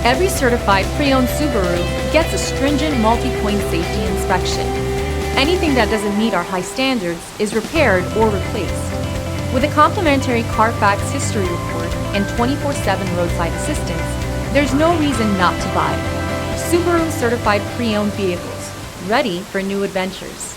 Every certified pre-owned Subaru gets a stringent multi-point safety inspection. Anything that doesn't meet our high standards is repaired or replaced. With a complimentary Carfax history report and 24/7 roadside assistance, there's no reason not to buy. Subaru certified pre-owned vehicles, ready for new adventures.